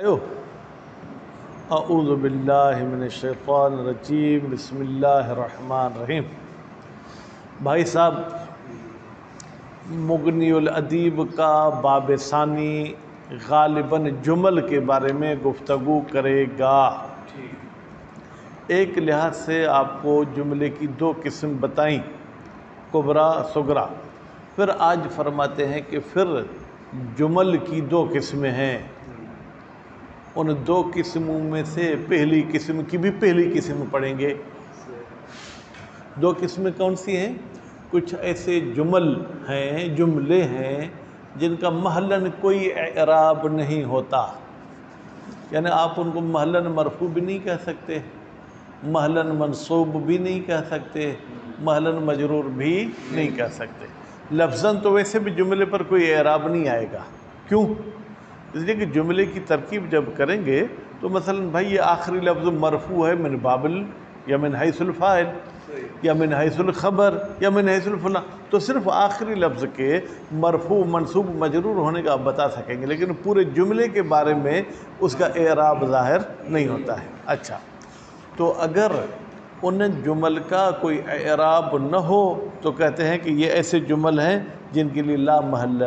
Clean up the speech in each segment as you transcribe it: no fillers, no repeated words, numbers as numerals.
اعوذ باللہ من الشیطان الرجیم بسم اللہ الرحمن الرحیم۔ بھائی صاحب، مغنی الادیب کا باب ثانی غالباً جمل کے بارے میں گفتگو کرے گا۔ ایک لحاظ سے آپ کو جملے کی دو قسم بتائیں، کبرا صغرا، پھر آج فرماتے ہیں کہ پھر جمل کی دو قسمیں ہیں۔ ان دو قسموں میں سے پہلی قسم کی بھی پہلی قسم پڑھیں گے۔ دو قسمیں کون سی ہیں؟ کچھ ایسے جملے ہیں جن کا محلاً کوئی اعراب نہیں ہوتا، یعنی آپ ان کو محلاً مرفوع بھی نہیں کہہ سکتے، محلاً منصوب بھی نہیں کہہ سکتے، محلاً مجرور بھی نہیں کہہ سکتے۔ لفظاً تو ویسے بھی جملے پر کوئی اعراب نہیں آئے گا۔ کیوں؟ اس لیے کہ جملے کی ترکیب جب کریں گے تو مثلا بھائی یہ آخری لفظ مرفوع ہے من بابل یا من حیث الفاعل یا من حیث الخبر یا من حیث الفلاں، تو صرف آخری لفظ کے مرفوع منصوب مجرور ہونے کا آپ بتا سکیں گے، لیکن پورے جملے کے بارے میں اس کا اعراب ظاہر نہیں ہوتا ہے۔ اچھا، تو اگر ان جمل کا کوئی اعراب نہ ہو تو کہتے ہیں کہ یہ ایسے جمل ہیں جن کے لیے لا محل،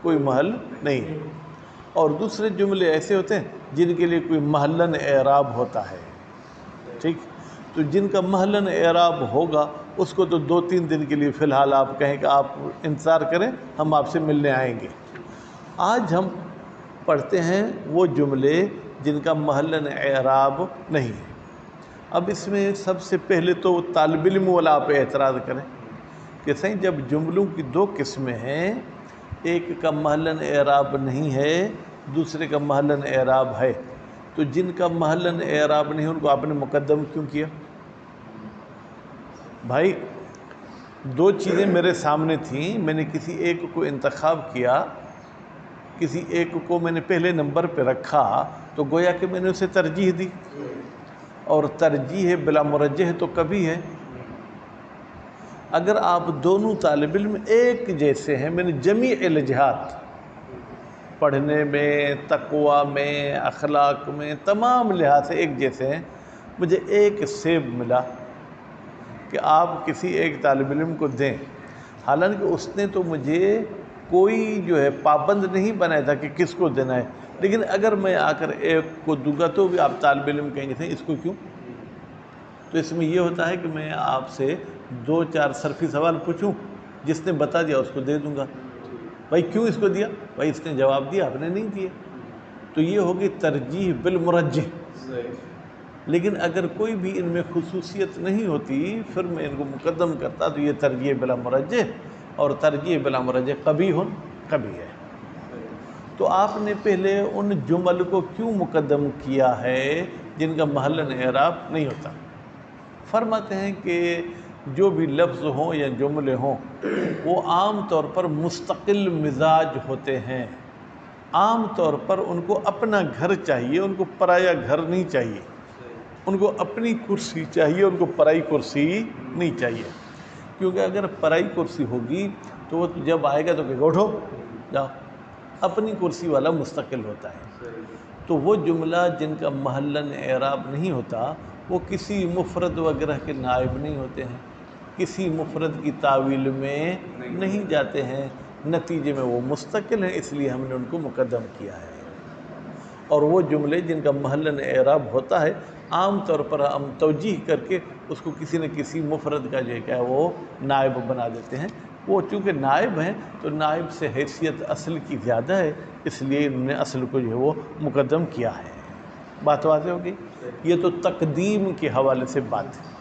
کوئی محل نہیں، اور دوسرے جملے ایسے ہوتے ہیں جن کے لیے کوئی محلاً اعراب ہوتا ہے۔ ٹھیک، تو جن کا محلاً اعراب ہوگا اس کو تو 2-3 دن کے لیے فی الحال آپ کہیں کہ آپ انتظار کریں، ہم آپ سے ملنے آئیں گے۔ آج ہم پڑھتے ہیں وہ جملے جن کا محلاً اعراب نہیں ہے۔ اب اس میں سب سے پہلے تو طالب علم والا آپ اعتراض کریں کہ صحیح جب جملوں کی دو قسمیں ہیں، ایک کا محلاً اعراب نہیں ہے، دوسرے کا محلاً اعراب ہے، تو جن کا محلاً اعراب نہیں ان کو آپ نے مقدم کیوں کیا؟ بھائی دو چیزیں میرے سامنے تھیں، میں نے کسی ایک کو انتخاب کیا، کسی ایک کو میں نے پہلے نمبر پہ رکھا، تو گویا کہ میں نے اسے ترجیح دی، اور ترجیح بلا مرجح تو کبھی ہے۔ اگر آپ دونوں طالب علم ایک جیسے ہیں، میں نے جمیع الجہات، پڑھنے میں، تقویٰ میں، اخلاق میں، تمام لحاظ سے ایک جیسے ہیں، مجھے ایک سیب ملا کہ آپ کسی ایک طالب علم کو دیں، حالانکہ اس نے تو مجھے کوئی جو ہے پابند نہیں بنایا تھا کہ کس کو دینا ہے، لیکن اگر میں آ کر ایک کو دوں گا تو بھی آپ طالب علم کہیں گے اس کو کیوں؟ تو اس میں یہ ہوتا ہے کہ میں آپ سے 2-4 صرفی سوال پوچھوں، جس نے بتا دیا اس کو دے دوں گا۔ بھائی کیوں اس کو دیا؟ بھائی اس نے جواب دیا، آپ نے نہیں دیا، تو یہ ہوگی ترجیح بالمرجح۔ لیکن اگر کوئی بھی ان میں خصوصیت نہیں ہوتی پھر میں ان کو مقدم کرتا، تو یہ ترجیح بلا مرجح، اور ترجیح بلا مرجح کبھی ہے۔ تو آپ نے پہلے ان جمل کو کیوں مقدم کیا ہے جن کا محلاً اعراب نہیں ہوتا؟ فرماتے ہیں کہ جو بھی لفظ ہوں یا جملے ہوں وہ عام طور پر مستقل مزاج ہوتے ہیں، عام طور پر ان کو اپنا گھر چاہیے، ان کو پرایا گھر نہیں چاہیے، ان کو اپنی کرسی چاہیے، ان کو پرائی کرسی نہیں چاہیے، کیونکہ اگر پرائی کرسی ہوگی تو وہ جب آئے گا تو کہ اٹھو جاؤ، اپنی کرسی والا مستقل ہوتا ہے۔ تو وہ جملہ جن کا محلاً اعراب نہیں ہوتا وہ کسی مفرد وغیرہ کے نائب نہیں ہوتے ہیں، کسی مفرد کی تعویل میں نہیں جاتے ہیں، نتیجے میں وہ مستقل ہیں، اس لیے ہم نے ان کو مقدم کیا ہے۔ اور وہ جملے جن کا محلاً اعراب ہوتا ہے عام طور پر ہم توجیہ کر کے اس کو کسی نہ کسی مفرد کا جو ہے کیا وہ نائب بنا دیتے ہیں۔ وہ چونکہ نائب ہیں تو نائب سے حیثیت اصل کی زیادہ ہے، اس لیے انہوں نے اصل کو جو ہے وہ مقدم کیا ہے۔ بات واضح ہوگی؟ یہ تو تقدیم کے حوالے سے بات ہے۔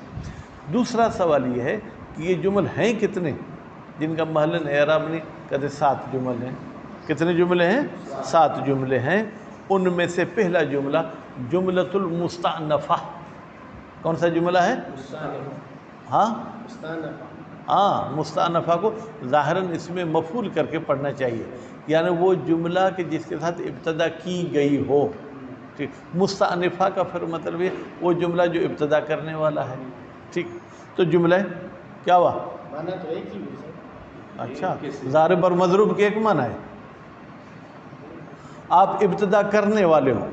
دوسرا سوال یہ ہے کہ یہ جمل ہیں کتنے جن کا محلاً اعراب نہیں؟ کہتے 7 جمل ہیں۔ کتنے جملے ہیں؟ 7 جملے ہیں۔ ان میں سے پہلا جملہ جملۃ المستأنفہ، کون سا جملہ ہے؟ مستأنفہ کو ظاہراً اس میں مفعول کر کے پڑھنا چاہیے، یعنی وہ جملہ کہ جس کے ساتھ ابتدا کی گئی ہو۔ ٹھیک، مستأنفہ کا پھر مطلب یہ وہ جملہ جو ابتدا کرنے والا ہے۔ ٹھیک، تو جملہ کیا ہوا؟ معنی تو ایک ہی ہے۔ اچھا، ضارب اور مضروب کے ایک معنی ہے۔ آپ ابتدا کرنے والے ہو،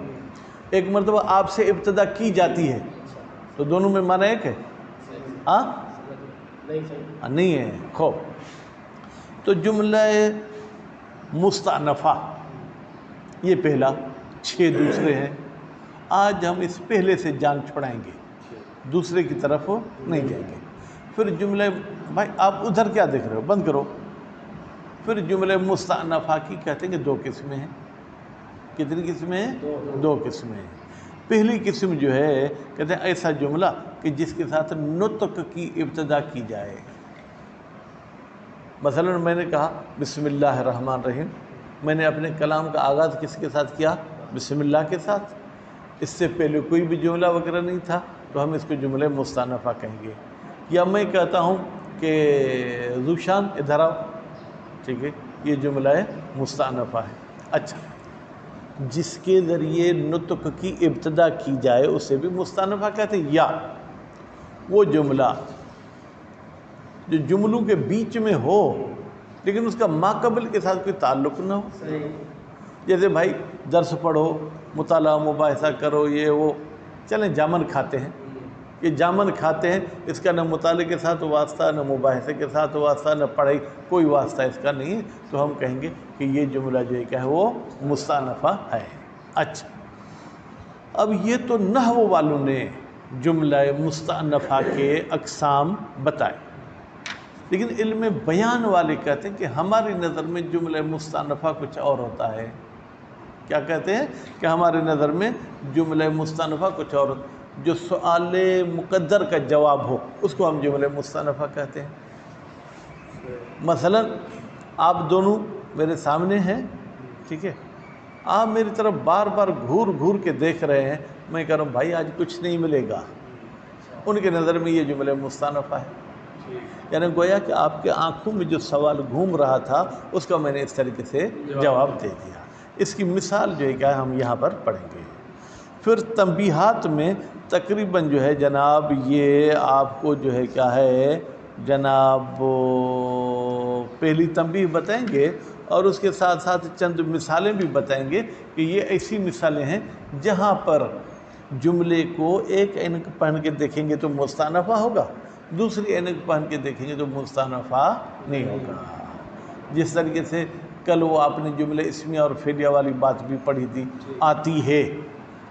ایک مرتبہ آپ سے ابتدا کی جاتی ہے، تو دونوں میں معنی ایک ہے؟ ہاں نہیں ہے. خوب، تو جملہ مستأنفہ یہ پہلا، 6 دوسرے ہیں. آج ہم اس پہلے سے جان چھڑائیں گے، دوسرے کی طرف نہیں جائیں گے. پھر جملہ، بھائی آپ ادھر کیا دیکھ رہے ہو، بند کرو. پھر جملہ مستأنفہ کی کہتے ہیں کہ 2 قسمیں ہیں. کتنی قسمیں ہیں؟ 2 قسمیں ہیں. پہلی قسم جو ہے کہتے ہیں ایسا جملہ کہ جس کے ساتھ نطق کی ابتدا کی جائے. مثلا میں نے کہا بسم اللہ الرحمن الرحیم، میں نے اپنے کلام کا آغاز کس کے ساتھ کیا؟ بسم اللہ کے ساتھ. اس سے پہلے کوئی بھی جملہ وغیرہ نہیں تھا، تو ہم اس کو جملہ مستأنفہ کہیں گے. یا میں کہتا ہوں کہ ذوشان ادھر آؤ، ٹھیک ہے، یہ جملہ مستأنفہ ہے. اچھا، جس کے ذریعے نطق کی ابتدا کی جائے اسے بھی مستأنفہ کہتے ہیں. یا وہ جملہ جو جملوں کے بیچ میں ہو لیکن اس کا ماقبل کے ساتھ کوئی تعلق نہ ہو. جیسے بھائی درس پڑھو، مطالعہ مباحثہ کرو، یہ وہ، چلیں جامن کھاتے ہیں، یہ جامن کھاتے ہیں، اس کا نہ مطالعے کے ساتھ واسطہ، نہ مباحثے کے ساتھ واسطہ، نہ پڑھائی، کوئی واسطہ اس کا نہیں ہے، تو ہم کہیں گے کہ یہ جملہ جو ہے کیا ہے، وہ مستأنفہ ہے. اچھا، اب یہ تو نحو والوں نے جملہ مستأنفہ کے اقسام بتائے، لیکن علم بیان والے کہتے ہیں کہ ہماری نظر میں جملہ مستأنفہ کچھ اور ہوتا ہے. کیا کہتے ہیں؟ کہ ہمارے نظر میں جملہ مستأنفہ کچھ اور ہوتا ہے. جو سوال مقدر کا جواب ہو اس کو ہم جملہ مستأنفہ کہتے ہیں. مثلا آپ دونوں میرے سامنے ہیں، ٹھیک ہے، آپ میری طرف بار بار گھور گھور کے دیکھ رہے ہیں، میں کہہ رہا ہوں بھائی آج کچھ نہیں ملے گا. ان کے نظر میں یہ جملہ مستأنفہ ہے. یعنی گویا کہ آپ کے آنکھوں میں جو سوال گھوم رہا تھا اس کا میں نے اس طریقے سے جواب دے دیا. اس کی مثال جو ہے کیا ہم یہاں پر پڑھیں گے. پھر تنبیہات میں تقریباً جو ہے جناب یہ آپ کو جو ہے کیا ہے جناب پہلی تنبیہ بتائیں گے اور اس کے ساتھ ساتھ چند مثالیں بھی بتائیں گے کہ یہ ایسی مثالیں ہیں جہاں پر جملے کو ایک عینک پہن کے دیکھیں گے تو مستأنفہ ہوگا، دوسری عینک پہن کے دیکھیں گے تو مستأنفہ نہیں ہوگا. جس طریقے سے کل وہ آپ نے جملہ اسمیہ اور فعلیہ والی بات بھی پڑھی تھی. آتی ہے،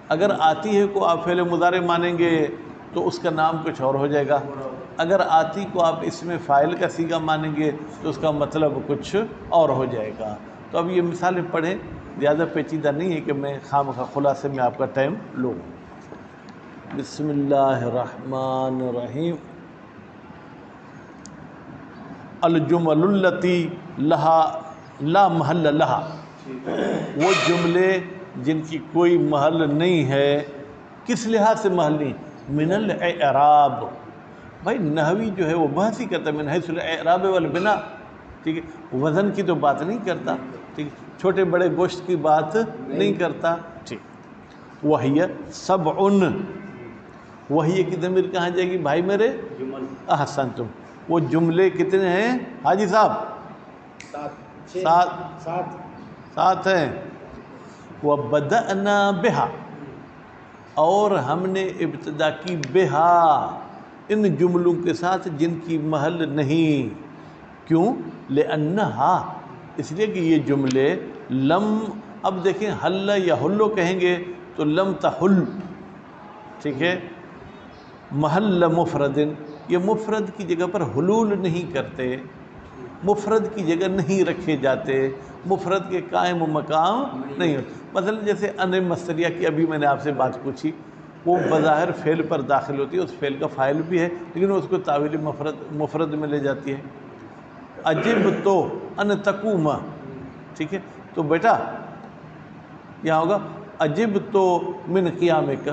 اگر آتی ہے کو آپ فعل مضارع مانیں گے تو اس کا نام کچھ اور ہو جائے گا. اگر آتی کو آپ اس میں فاعل کا صیغہ مانیں گے تو اس کا مطلب کچھ اور ہو جائے گا. تو اب یہ مثالیں پڑھیں، زیادہ پیچیدہ نہیں ہے کہ میں خواہ خلاصے میں آپ کا ٹائم لوں. بسم اللہ الرحمن الرحیم. الجمل التی لہا لا محل لہا، وہ جملے جن کی کوئی محل نہیں ہے. کس لحاظ سے محل نہیں؟ من الاعراب. بھائی نحوی جو ہے وہ بحث ہی کرتا ہے من حیث الاعراب والبناء، ٹھیک ہے، وزن کی تو بات نہیں کرتا، ٹھیک، چھوٹے بڑے گوشت کی بات نہیں کرتا. ٹھیک. وہی سبع، وہی کی ضمیر کہاں جائے گی بھائی میرے؟ احسنتم. وہ جملے کتنے ہیں حاجی صاحب؟ 7 ہیں. وَبَدَأْنَا بِهَا، اور ہم نے ابتدا کی بہا، ان جملوں کے ساتھ جن کی محل نہیں. کیوں؟ لِأَنَّهَا، اس لیے کہ یہ جملے لم، اب دیکھیں حل یا حلو کہیں گے تو لم تحل، ٹھیک ہے، محل مفرد، یہ مفرد کی جگہ پر حلول نہیں کرتے، مفرد کی جگہ نہیں رکھے جاتے، مفرد کے قائم و مقام نہیں ہوتے. مثلا جیسے ان مصدریہ کی ابھی میں نے آپ سے بات پوچھی، وہ بظاہر فعل پر داخل ہوتی ہے، اس فعل کا فاعل بھی ہے لیکن اس کو تعویل مفرد میں لے جاتی ہے. عجب تو ان تقوم، ٹھیک ہے، تو بیٹا یہاں ہوگا عجب تو من قیامک،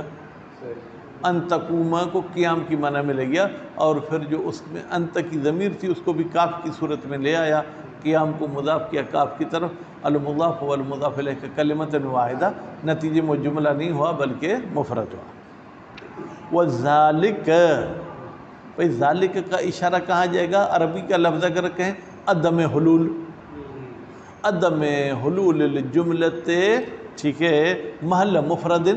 ان تقوم کو قیام کی معنی میں لے گیا، اور پھر جو اس میں انت کی ضمیر تھی اس کو بھی کاف کی صورت میں لے آیا، قیام کو مضاف کیا کاف کی طرف، المضاف والمضاف الیہ کلمۃ واحدہ، نتیجے میں جملہ نہیں ہوا بلکہ مفرد ہوا. وذالک، بھائی ذالک کا اشارہ کہاں جائے گا؟ عربی کا لفظ اگر کہیں عدم حلول، عدم حلول الجملت، ٹھیک ہے، محل مفرد،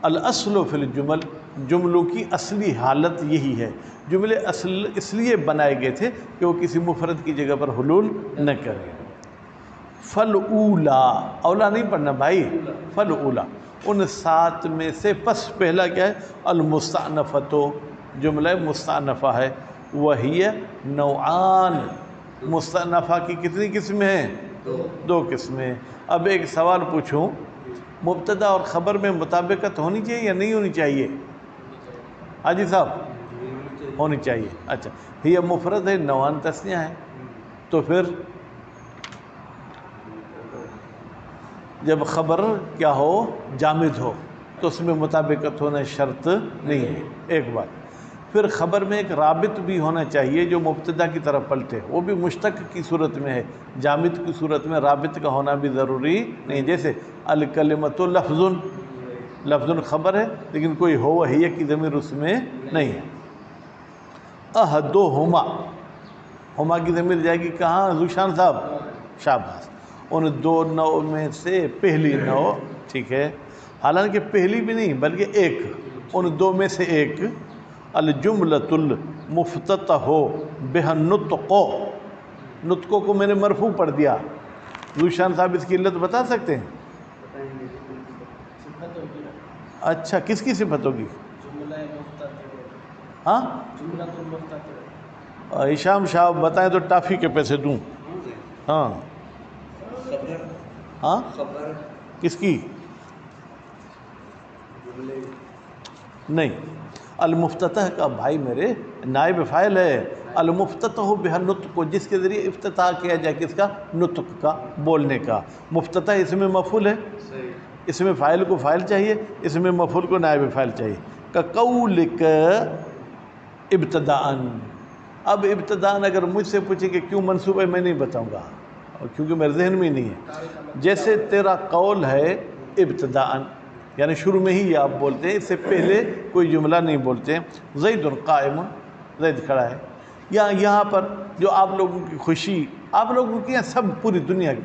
الاصل فی الجمل، جملوں کی اصلی حالت یہی ہے، جملے اصل اس لیے بنائے گئے تھے کہ وہ کسی مفرد کی جگہ پر حلول نہ کریں۔ فالأولا، اولا نہیں پڑھنا بھائی، فالأولا، ان 7 میں سے پس پہلا کیا ہے؟ المستأنفۃ، جملہ مستأنفہ ہے، وہی نوعان، مستأنفہ کی کتنی قسمیں ہیں؟ 2 قسمیں۔ اب ایک سوال پوچھوں، مبتدا اور خبر میں مطابقت ہونی چاہیے یا نہیں ہونی چاہیے؟ حاجی صاحب ہونی چاہیے۔ اچھا، یہ مفرد ہے، نوعان تثنیہ ہے، تو پھر جب خبر کیا ہو؟ جامد ہو، تو اس میں مطابقت ہونا شرط نہیں ہے، ایک بات۔ پھر خبر میں ایک رابط بھی ہونا چاہیے جو مبتدا کی طرف پلٹے، وہ بھی مشتق کی صورت میں ہے، جامد کی صورت میں رابط کا ہونا بھی ضروری نہیں، جیسے الکلمۃ لفظ، لفظ خبر ہے لیکن کوئی ہو وہی کی ضمیر اس میں نہیں ہے۔ احدہما، ہما کی ضمیر جائے گی کہاں ذوشان صاحب؟ شاباش، ان 2 نوع میں سے پہلی نوع، ٹھیک ہے، حالانکہ پہلی بھی نہیں بلکہ ایک، ان 2 میں سے ایک، الجملۃ المفتتح بها النطق، نطقوں کو میں نے مرفوع پڑھ دیا، ذوشان صاحب اس کی علت بتا سکتے ہیں؟ اچھا، کس کی صفت ہوگی؟ ہاں ہشام صاحب بتائیں تو ٹافی کے پیسے دوں۔ ہاں ہاں، کس کی؟ نہیں، المفتتح کا بھائی میرے نائب فاعل ہے، المفتتح بها النطق، جس کے ذریعے افتتاح کیا جائے، کس کا؟ نطق کا، بولنے کا۔ مفتتح اس میں مفعول ہے، اس میں فاعل کو فاعل چاہیے، اس میں مفعول کو نائب فاعل چاہیے۔ کقولک ابتداءً، اب ابتداءً اگر مجھ سے پوچھیں کہ کیوں منصوب ہے، میں نہیں بتاؤں گا کیونکہ میرے ذہن میں نہیں ہے۔ جیسے تیرا قول ہے ابتداءً، یعنی شروع میں ہی آپ بولتے ہیں، اس سے پہلے کوئی جملہ نہیں بولتے۔ زید قائم، زید کھڑا ہے، یا یہاں پر جو آپ لوگوں کی خوشی، آپ لوگوں کی سب پوری دنیا کی،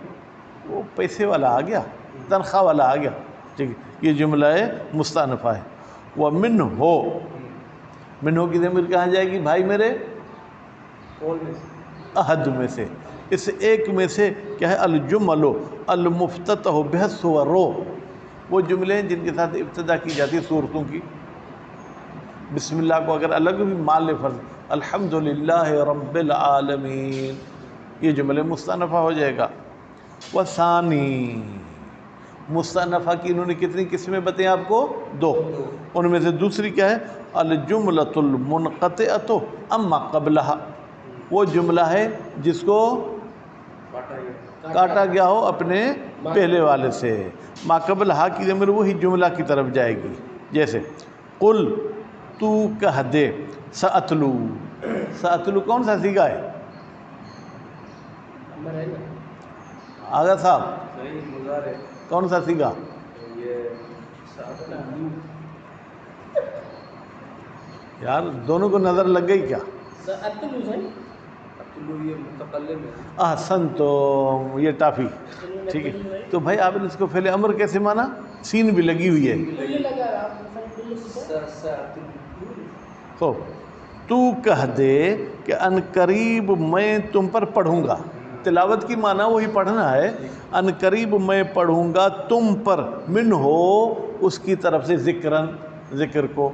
وہ پیسے والا آ گیا، تنخواہ والا آ گیا، ٹھیک ہے، یہ جملہ مستأنفہ ہے۔ وَمِنْ ہو، من ہو کی ضمیر کہاں جائے گی بھائی میرے؟ احد میں سے، اس ایک میں سے کیا ہے؟ الجمل المفتتح بها الصور، وہ جملے ہیں جن کے ساتھ ابتدا کی جاتی ہے صورتوں کی۔ بسم اللہ کو اگر الگ بھی مان لے فرض، الحمدللہ رب العالمین، یہ جملے مستأنفہ ہو جائے گا۔ وثانی، مستأنفہ کی انہوں نے کتنی قسمیں بتائیں آپ کو؟ 2، ان میں سے دوسری کیا ہے؟ الجملۃ المنقطعۃ اما قبلہا، وہ جملہ ہے جس کو کاٹا گیا ہو اپنے پہلے والے سے، ما قبل ہا کی ضمیر وہی جملہ کی طرف جائے گی، جیسے قل، تو کہہ دے، سأتلو، سأتلو کون سا صیغہ ہے؟ آغا صاحب کون سا صیغہ؟ یار دونوں کو نظر لگ گئی کیا؟ احسنتم، یہ ٹافی، ٹھیک ہے۔ تو بھائی آپ نے اس کو فعل امر کیسے مانا؟ سین بھی لگی ہوئی ہے۔ خوب، تو کہہ دے کہ ان قریب میں تم پر پڑھوں گا، تلاوت کی معنی وہی پڑھنا ہے، ان قریب میں پڑھوں گا تم پر، من ہو اس کی طرف سے، ذکرن، ذکر کو۔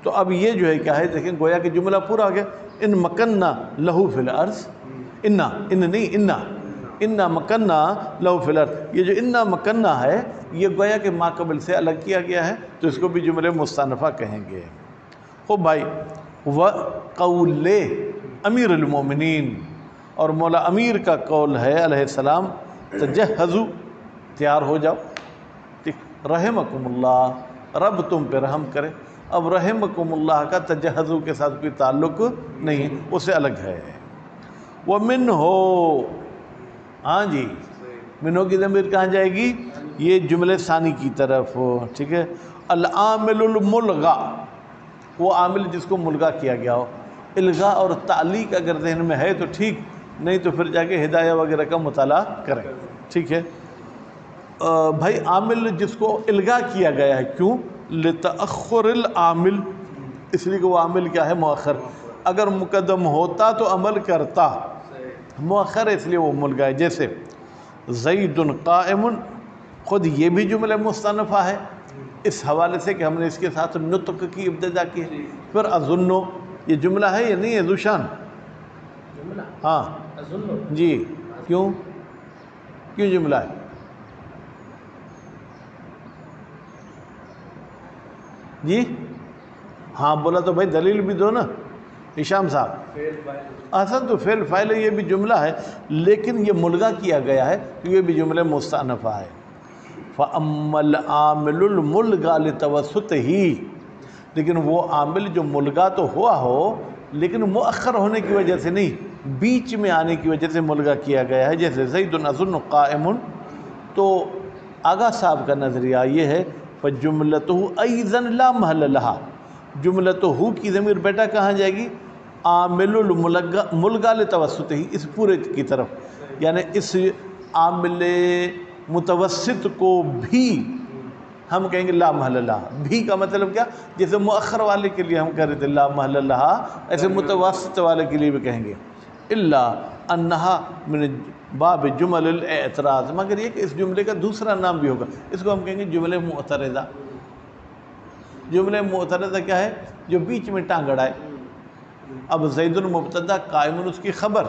تو اب یہ جو ہے کیا ہے، دیکھیں گویا کہ جملہ پورا ہو گیا۔ ان مکننا لہو فی الارض، انا، ان نہیں، انا مکننا لہو فی الارض، یہ جو انا مکننا ہے یہ گویا کہ ما قبل سے الگ کیا گیا ہے، تو اس کو بھی جملے مستأنفہ کہیں گے۔ خوب بھائی، وقول امیر المومنین، اور مولا امیر کا قول ہے علیہ السلام، تجہزو، تیار ہو جاؤ، رحمکم اللہ، رب تم پہ رحم کرے۔ اب رحمکم اللہ کا تجہزو کے ساتھ کوئی تعلق نہیں، اسے الگ ہے۔ ومن ہو، ہاں جی، من ہو کی ضمیر کہاں جائے گی؟ یہ جملے ثانی کی طرف، ٹھیک ہے۔ العامل الملغا، وہ عامل جس کو ملغا کیا گیا ہو، الغاء اور تعلیق اگر ذہن میں ہے تو ٹھیک، نہیں تو پھر جا کے ہدایہ وغیرہ کا مطالعہ کریں، ٹھیک ہے۔ بھائی عامل جس کو الغاء کیا گیا ہے، کیوں؟ لتأخر العامل، اس لیے کہ وہ عامل کیا ہے؟ مؤخر. اگر مقدم ہوتا تو عمل کرتا، مؤخر اس لیے وہ ملغا ہے. جیسے زید قائم، خود یہ بھی جملہ مستأنفہ ہے اس حوالے سے کہ ہم نے اس کے ساتھ نطق کی ابتدا کی ہے. پھر اظنو، یہ جملہ ہے یا نہیں ہے ذوشان؟ ہاں جی، کیوں جملہ ہے؟ جی ہاں بولا تو بھائی دلیل بھی دو نا ہشام صاحب. اصل تو فعل فاعل ہے، یہ بھی جملہ ہے لیکن یہ ملغا کیا گیا ہے، یہ بھی جملہ مستأنفہ ہے. فَأَمَّا الْعَامِلُ الْمُلْغَى لِتَوَسُّطِهِ، لیکن وہ عامل جو ملغا تو ہوا ہو لیکن مؤخر ہونے کی وجہ سے نہیں، بیچ میں آنے کی وجہ سے ملغا کیا گیا ہے. جیسے زید اظن قائم، تو آغا صاحب کا نظریہ یہ ہے فَجُمْلَتُهُ أَيْضًا لَا مَحَلَّ لَهَا، جملتہ کی ضمیر بیٹا کہاں جائے گی؟ عامل الملغا لتوسطه، اس پورے کی طرف، یعنی اس عامل متوسط کو بھی ہم کہیں گے لا محل لہا. بھی کا مطلب کیا؟ جیسے مؤخر والے کے لیے ہم کہہ رہے تھے لا محل لہا، ایسے متوسط والے کے لیے بھی کہیں گے. الا انہا من باب جمل الاعتراض، مگر یہ کہ اس جملے کا دوسرا نام بھی ہوگا، اس کو ہم کہیں گے جملہ معترضہ. جملہ معترضہ کیا ہے؟ جو بیچ میں ٹانگ اڑائے. اب زید المبتدا قائم اس کی خبر،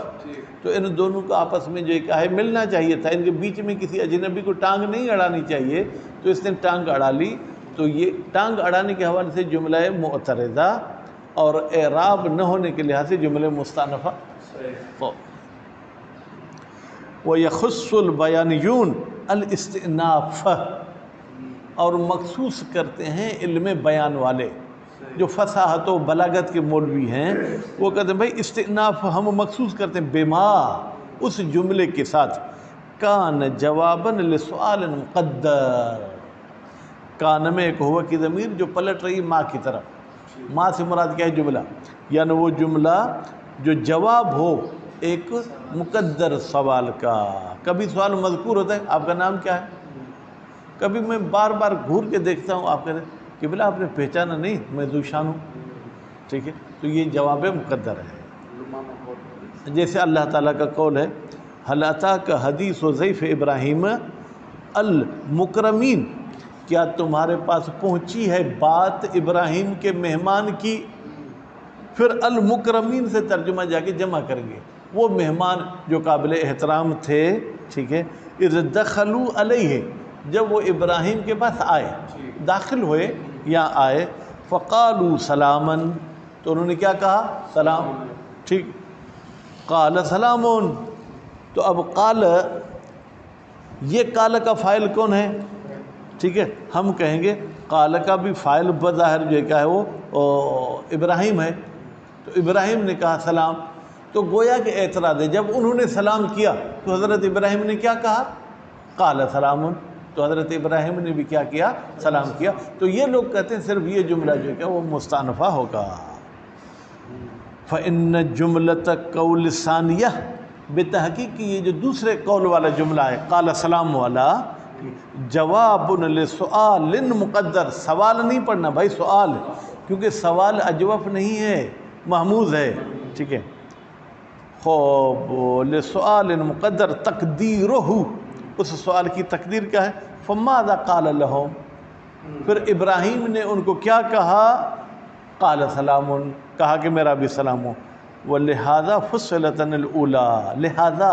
تو ان دونوں کو آپس میں جو کیا ہے ملنا چاہیے تھا، ان کے بیچ میں کسی اجنبی کو ٹانگ نہیں اڑانی چاہیے، تو اس نے ٹانگ اڑا لی. تو یہ ٹانگ اڑانے کے حوالے سے جملہ معترضہ، اور اعراب نہ ہونے کے لحاظ سے جملہ مستأنفہ. وَيَخُصُّ الْبَيَانِيُّونَ الاستئناف، اور مخصوص کرتے ہیں علم بیان والے جو فصاحت و بلاغت کے مولوی ہیں، وہ کہتے ہیں بھائی استئناف ہم مخصوص کرتے ہیں بما، اس جملے کے ساتھ، کان جواباً لسؤال مقدر. کان میں ایک ہوا کی ضمیر جو پلٹ رہی ماں کی طرف، ماں سے مراد کیا ہے؟ جملہ، یعنی وہ جملہ جو جواب ہو ایک مقدر سوال کا. کبھی سوال مذکور ہوتا ہے آپ کا نام کیا ہے، کبھی میں بار بار گھور کے دیکھتا ہوں آپ کہتے ہیں کہ بلا آپ نے پہچانا نہیں میں ذوشان ہوں، ٹھیک ہے، تو یہ جواب مقدر ہے. جیسے اللہ تعالیٰ کا قول ہے هل اتاک حدیث ضیف ابراہیم المکرمین، کیا تمہارے پاس پہنچی ہے بات ابراہیم کے مہمان کی. پھر المکرمین سے ترجمہ جا کے جمع کریں گے، وہ مہمان جو قابل احترام تھے، ٹھیک ہے. اذ دخلوا علیہ، جب وہ ابراہیم کے پاس آئے، داخل ہوئے یا آئے، فقالوا سلاما، تو انہوں نے کیا کہا؟ سلام. ٹھیک. قال سلام، تو اب قال، یہ قال کا فاعل کون ہے؟ ٹھیک ہے، ہم کہیں گے قال کا بھی فاعل بظاہر جو کیا ہے وہ ابراہیم ہے، تو ابراہیم نے کہا سلام. تو گویا کہ اعتراض ہے، جب انہوں نے سلام کیا تو حضرت ابراہیم نے کیا کہا؟ قال سلام، تو حضرت ابراہیم نے بھی کیا کیا؟ سلام کیا. تو یہ لوگ کہتے ہیں صرف یہ جملہ جو ہے وہ مستأنفہ ہوگا. فَإِنَّ جُمْلَةَ قَوْلِ ثَانِيَةٍ، بتحقیق یہ جو دوسرے قول والا جملہ ہے قال سلام والا، جواب لسؤال مقدر، سوال نہیں پڑھنا بھائی، سوال، کیونکہ سوال اجوف نہیں ہے، محموز ہے، ٹھیک ہے. خوب لسؤال مقدر تقدیرہ، اس سوال کی تقدیر کیا ہے؟ فماذا قال لهم، پھر ابراہیم نے ان کو کیا کہا؟ قال سلام، کہا کہ میرا بھی سلام ہو. ولہذا فصلت الاولی، لہذا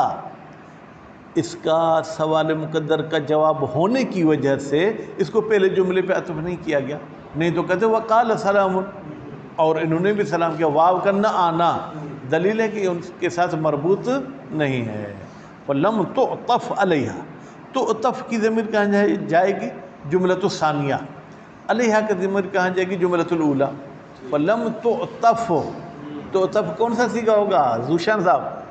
اس کا سوال مقدر کا جواب ہونے کی وجہ سے اس کو پہلے جملے پہ عطف نہیں کیا گیا، نہیں تو کہتے وقال سلام، اور انہوں نے بھی سلام کیا. واو کرنا آنا دلیل ہے کہ ان کے ساتھ مربوط نہیں ہے. فلم تعطف علیہ، تعطف کی ضمیر کہاں جائے گی؟ جملۃ الثانیہ. علیہ کا ضمیر کہاں جائے گی؟ جملۃ الاولی. فلم تعطف، تعطف کون سا صیغہ ہوگا ذوشان صاحب؟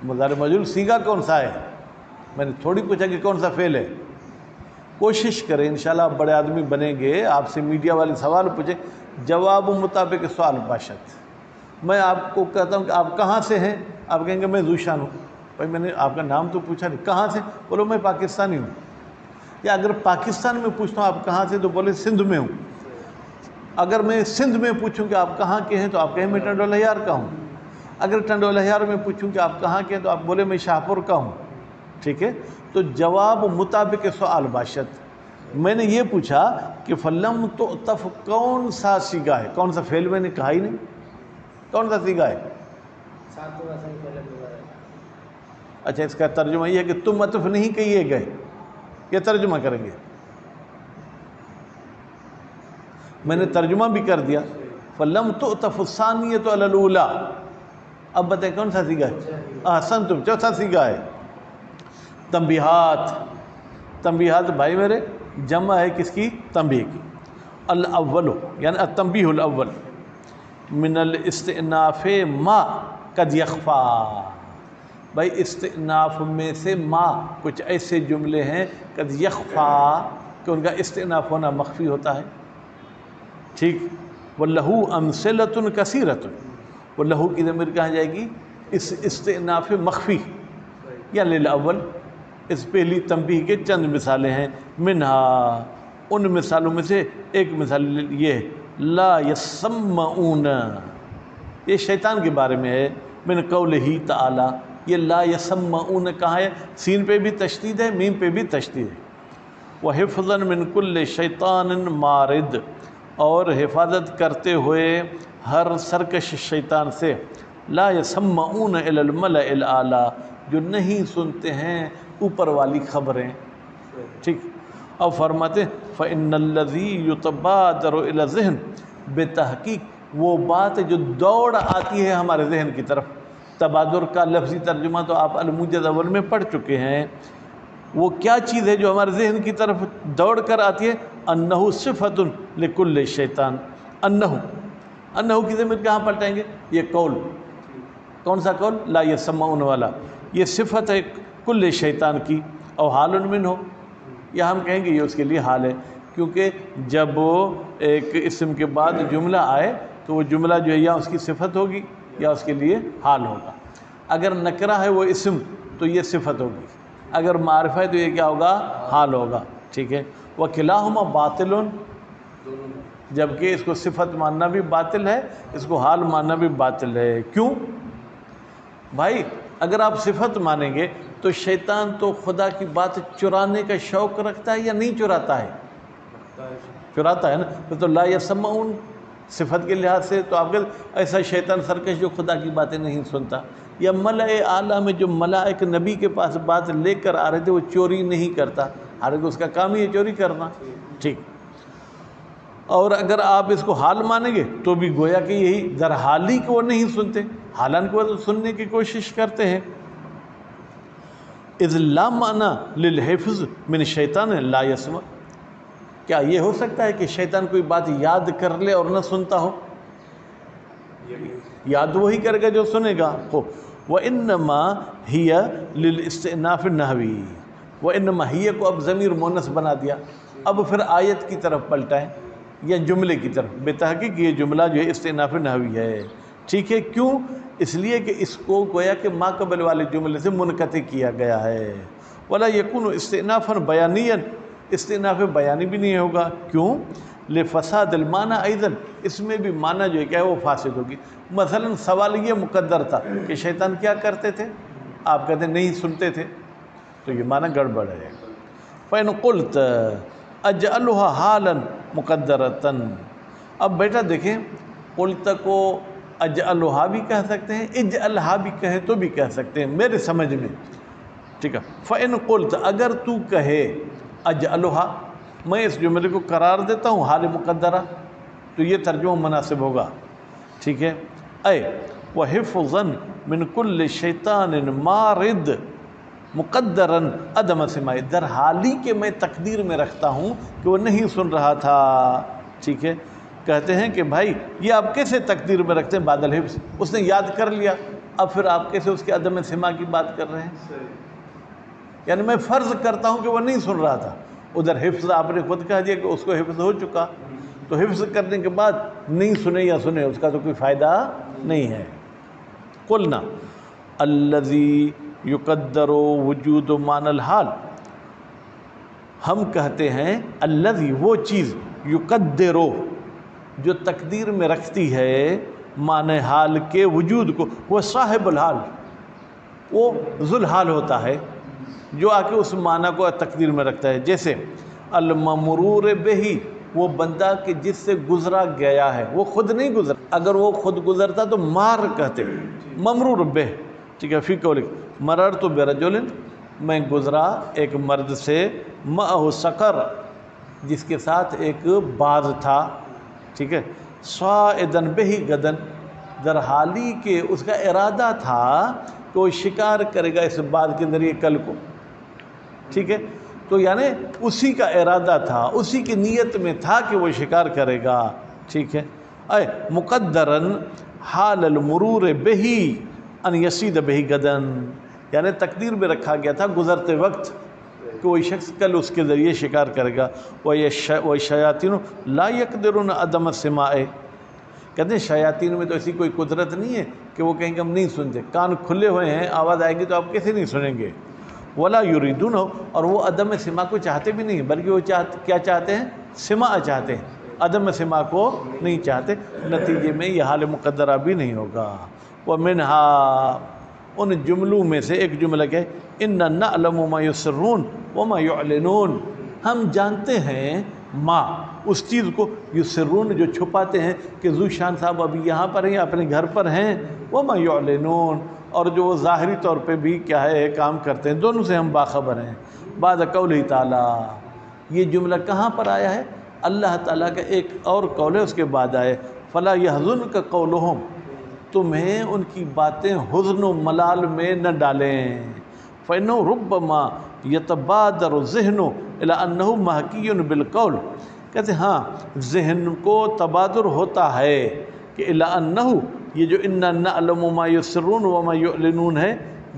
مضارع مجہول. صیغہ کون سا ہے؟ میں نے تھوڑی پوچھا کہ کون سا فعل ہے. کوشش کریں انشاءاللہ آپ بڑے آدمی بنیں گے، آپ سے میڈیا والے سوال پوچھیں، جواب مطابق سوال باشد. میں آپ کو کہتا ہوں کہ آپ کہاں سے ہیں، آپ کہیں گے میں ذوشان ہوں. بھائی میں نے آپ کا نام تو پوچھا نہیں، کہاں سے؟ بولو میں پاکستانی ہوں. یا اگر پاکستان میں پوچھتا ہوں آپ کہاں سے تو بولے سندھ میں ہوں. اگر میں سندھ میں پوچھوں کہ آپ کہاں کے ہیں تو آپ کہیں میں ٹنڈول ہیار کا ہوں. اگر ٹنڈول ہیار میں پوچھوں کہ آپ کہاں کے ہیں تو آپ بولے میں شاہپور کا ہوں. ٹھیک ہے، تو جواب مطابق سوال باشد. میں نے یہ پوچھا کہ فلم تُعْتَف کون سا سیگا ہے، کون سا فعل میں نے کہا ہی نہیں، کون سا سیگا ہے. اچھا اس کا ترجمہ یہ ہے کہ تم عطف نہیں کیے گئے، یہ ترجمہ کریں گے. میں نے ترجمہ بھی کر دیا فَلَمْ تُعْتَفُ الثَّانِيَةُ عَلَى الْأُولَىٰ. اب بتائیں کون سا سیگا ہے؟ احسنتم، چوتھا سیگا ہے. تنبیہات. تنبیہات بھائی میرے جمع ہے کس کی؟ تنبیہ کی. الاول یعنی التنبیہ الاول من الاستئناف ما قد یخفا. بھائی استئناف میں سے ما کچھ ایسے جملے ہیں قد یخفا کہ ان کا استئناف ہونا مخفی ہوتا ہے. ٹھیک. وَلَّهُ أَمْثِلَةٌ كَثِيرَةٌ. وَلَّهُ کی ضمیر کہاں جائے گی؟ اس استئناف مخفی یا للاول. اس پہلی تنبیہ کے چند مثالیں ہیں. منہا ان مثالوں میں سے ایک مثال یہ ہے لا یسمعون، یہ شیطان کے بارے میں ہے. من قولہ تعالی، یہ لا یسمعون کہاں ہے؟ سین پہ بھی تشدید ہے، میم پہ بھی تشدید ہے. وحفظا من کل شیطان مارد، اور حفاظت کرتے ہوئے ہر سرکش شیطان سے. لا یسمعون الی الملأ الاعلی، جو نہیں سنتے ہیں اوپر والی خبریں. ٹھیک. اب فرماتے فإن الذی یتبادر الی الذہن، بے تحقیق وہ بات جو دوڑ آتی ہے ہمارے ذہن کی طرف. تبادر کا لفظی ترجمہ تو آپ الموجز اول میں پڑھ چکے ہیں. وہ کیا چیز ہے جو ہمارے ذہن کی طرف دوڑ کر آتی ہے؟ انہ صفت لکل شیطان. انہ کی ضمیر کہاں پلٹائیں گے؟ یہ قول. کون سا قول؟ لا یسمعون والا. یہ صفت ہے کل شیطان کی. او حال من ہو، یا ہم کہیں گے یہ اس کے لیے حال ہے، کیونکہ جب ایک اسم کے بعد جملہ آئے تو وہ جملہ جو ہے یا اس کی صفت ہوگی یا اس کے لیے حال ہوگا. اگر نکرہ ہے وہ اسم تو یہ صفت ہوگی، اگر معرفہ ہے تو یہ کیا ہوگا؟ حال ہوگا. ٹھیک ہے. وَكِلَاهُمَا بَاطِلٌ، جبکہ اس کو صفت ماننا بھی باطل ہے، اس کو حال ماننا بھی باطل ہے. کیوں بھائی؟ اگر آپ صفت مانیں گے تو شیطان تو خدا کی بات چرانے کا شوق رکھتا ہے یا نہیں چراتا ہے؟ چراتا ہے نا. تو لا یسمعون صفت کے لحاظ سے تو آپ کہتے ایسا شیطان سرکش جو خدا کی باتیں نہیں سنتا. یا ملائے اعلیٰ میں جو ملائک نبی کے پاس بات لے کر آ رہے تھے وہ چوری نہیں کرتا، حالانکہ اس کا کام ہی ہے چوری کرنا. ٹھیک. اور اگر آپ اس کو حال مانیں گے تو بھی گویا کہ یہی در حالی کہ وہ نہیں سنتے، حالانکہ وہ سننے کی کوشش کرتے ہیں. اذ لا معنی للحفظ من شیطان لا یسمع. کیا یہ ہو سکتا ہے کہ شیطان کوئی بات یاد کر لے اور نہ سنتا ہو؟ یاد وہی کرے گا جو سنے گا. وَإِنَّمَا هِيَ لِلْإِسْتِئْنَافِ النَّحْوِي. وَإِنَّمَا هِيَ کو اب ضمیر مونس بنا دیا. اب پھر آیت کی طرف پلٹائیں یا جملے کی طرف. بے تحقیق یہ جملہ جو ہے استئناف نحوی ہے. ٹھیک ہے. کیوں؟ اس لیے کہ اس کو گویا کہ ما قبل والے جملے سے منقطع کیا گیا ہے. وَلَا يَكُونُ اسْتِئْنَافًا بَيَانِيًّا، استئناف بیانی بھی نہیں ہوگا. کیوں؟ لفساد المعنی ایضاً، اس میں بھی معنی جو ہے کیا ہے وہ فاسد ہوگی. مثلا سوال یہ مقدر تھا کہ شیطان کیا کرتے تھے، آپ کہتے ہیں نہیں سنتے تھے، تو یہ معنی گڑبڑ ہے. فَإِنْ قُلْتَ أَجْعَلُهَا حَالًا مُقَدَّرَةً. اب بیٹا دیکھیں قلت کو اجعلها بھی کہہ سکتے ہیں، اجعلها بھی کہیں تو بھی کہہ سکتے ہیں میرے سمجھ میں. ٹھیک ہے. فَإِنْ قُلْتَ اگر تو کہے اجعلها، میں اس جملے کو قرار دیتا ہوں حال مقدرہ، تو یہ ترجمہ مناسب ہوگا. ٹھیک ہے. اے وحفظا من کل شیطان مارد مقدرا عدم سماع، در حالی کہ میں تقدیر میں رکھتا ہوں کہ وہ نہیں سن رہا تھا. ٹھیک ہے. کہتے ہیں کہ بھائی یہ آپ کیسے تقدیر میں رکھتے ہیں؟ بعد الحفظ، اس نے یاد کر لیا، اب پھر آپ کیسے اس کے عدم سماع کی بات کر رہے ہیں؟ یعنی میں فرض کرتا ہوں کہ وہ نہیں سن رہا تھا. ادھر حفظ آپ نے خود کہہ دیا کہ اس کو حفظ ہو چکا، تو حفظ کرنے کے بعد نہیں سنے یا سنے اس کا تو کوئی فائدہ نہیں ہے. قلنا الذی یقدر وجود معنی الحال، ہم کہتے ہیں الذی وہ چیز یقدرو جو تقدیر میں رکھتی ہے معنی حال کے وجود کو، وہ صاحب الحال، وہ ذو الحال ہوتا ہے جو آ کے اس معنی کو تقدیر میں رکھتا ہے. جیسے الممرور بہی وہ بندہ کہ جس سے گزرا گیا ہے، وہ خود نہیں گزرا، اگر وہ خود گزرتا تو مار کہتے، ممرور بہ. ٹھیک ہے. فی قولک مررت برجل میں گزرا ایک مرد سے، معہ سقر جس کے ساتھ ایک باز تھا. ٹھیک ہے. صائدن بہی غدن در حالی کہ اس کا ارادہ تھا کہ وہ شکار کرے گا اس باز کے ذریعے کل کو. ٹھیک ہے. تو یعنی اسی کا ارادہ تھا، اسی کی نیت میں تھا کہ وہ شکار کرے گا. ٹھیک ہے. اے مقدرن حال المرور بہی ان یصید بہی غدن، یعنی تقدیر میں رکھا گیا تھا گزرتے وقت کہ وہ شخص کل اس کے ذریعے شکار کرے گا. وَالشَّيَاطِينُ لَا يَقْدِرُونَ عَدَمَ السِّمَاعِ، کہتے ہیں شیاطین میں تو ایسی کوئی قدرت نہیں ہے کہ وہ کہیں کہ ہم نہیں سنتے، کان کھلے ہوئے ہیں، آواز آئے گی تو آپ کیسے نہیں سنیں گے. وَلَا يُرِيدُونَ، اور وہ عدم سماع کو چاہتے بھی نہیں، بلکہ وہ کیا چاہتے ہیں؟ سماع چاہتے ہیں، عدم سماع کو نہیں چاہتے. نتیجے میں یہ حال مقدرہ بھی نہیں ہوگا. وَمِنْهَا، ان جملوں میں سے ایک جملہ کہ اِنَّا نَعْلَمُ مَا يُسِرُّونَ وَمَا يُعْلِنُونَ، ہم جانتے ہیں ما اس چیز کو، یسرون جو چھپاتے ہیں کہ ذو شان صاحب ابھی یہاں پر ہیں یا اپنے گھر پر ہیں، وَمَا يُعْلِنُونَ، اور جو وہ ظاہری طور پہ بھی کیا ہے کام کرتے ہیں، دونوں سے ہم باخبر ہیں. بعد قولہ تعالیٰ، یہ جملہ کہاں پر آیا ہے؟ اللہ تعالیٰ کا ایک اور قول ہے اس کے بعد آئے فَلَا يَحْزُنْكَ قَوْلُهُمْ، تمہیں ان کی باتیں حزن و ملال میں نہ ڈالیں. فَإِنَّهُ رُبَّمَا يَتَبَادَرُ الذِّهْنُ إِلَىٰ أَنَّهُ مَحْكِيٌّ بِالْقَوْلِ، کہتے ہیں ہاں ذہن کو تبادر ہوتا ہے کہ إِلَىٰ أَنَّهُ، یہ جو إِنَّا نَعْلَمُ مَا يُسِرُّونَ وَمَا يُعْلِنُونَ ہے،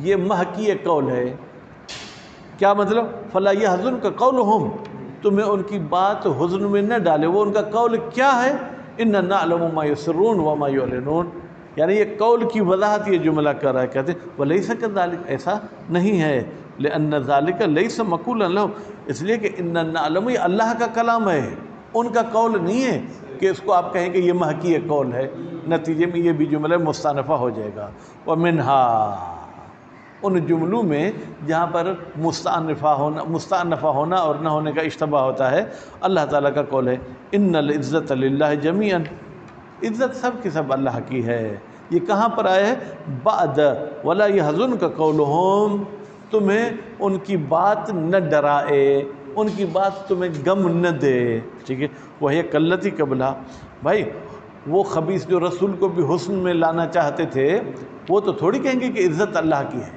یہ محکی قول ہے. کیا مطلب؟ فَلَا يَحْزُنْكَ قَوْلُهُمْ، تمہیں ان کی بات حزن میں نہ ڈالے. وہ ان کا قول کیا ہے؟ إِنَّا نَعْلَمُ مَا يُسِرُّونَ وَمَا يُعْلِنُونَ، یعنی یہ قول کی وضاحت یہ جملہ کر رہا ہے. کہتے ہیں وَلَيْسَ كَذَلِكَ، ایسا نہیں ہے. لِأَنَّ ذَلِكَ لَيْسَ مَقُولًا لَهُ، اس لیے کہ إِنَّا نَعْلَمُ یہ اللہ کا کلام ہے، ان کا قول نہیں ہے کہ اس کو آپ کہیں کہ یہ محکی قول ہے. نتیجے میں یہ بھی جملہ مستأنفہ ہو جائے گا. وَمِنْهَا، ان جملوں میں جہاں پر مستأنفہ ہونا اور نہ ہونے کا اشتباہ ہوتا ہے، اللہ تعالیٰ کا قول ہے إِنَّ الْعِزَّةَ لِلَّهِ جَمِيعًا، عزت سب کی سب اللہ کی ہے. یہ کہاں پر آئے ہے؟ بعد وَلَا يَحْزُنْكَ قَوْلُهُمْ، تمہیں ان کی بات نہ ڈرائے، ان کی بات تمہیں غم نہ دے. ٹھیک ہے. وہی کلتی قبلہ، بھائی وہ خبیث جو رسول کو بھی حسن میں لانا چاہتے تھے، وہ تو تھوڑی کہیں گے کہ عزت اللہ کی ہے.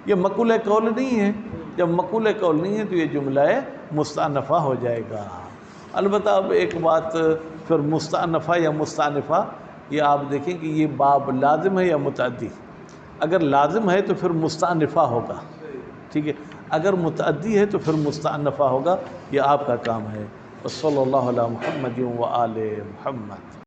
یہ مقولہ قول نہیں ہے. جب مقولہ قول نہیں ہے تو یہ جملہ مستأنفہ ہو جائے گا. البتہ اب ایک بات پھر مستأنفہ یا مستأنفہ، یہ آپ دیکھیں کہ یہ باب لازم ہے یا متعدی. اگر لازم ہے تو پھر مستأنفہ ہوگا. ٹھیک ہے. اگر متعدی ہے تو پھر مستأنفہ ہوگا. یہ آپ کا کام ہے. صلی اللہ علی محمد و آل محمد.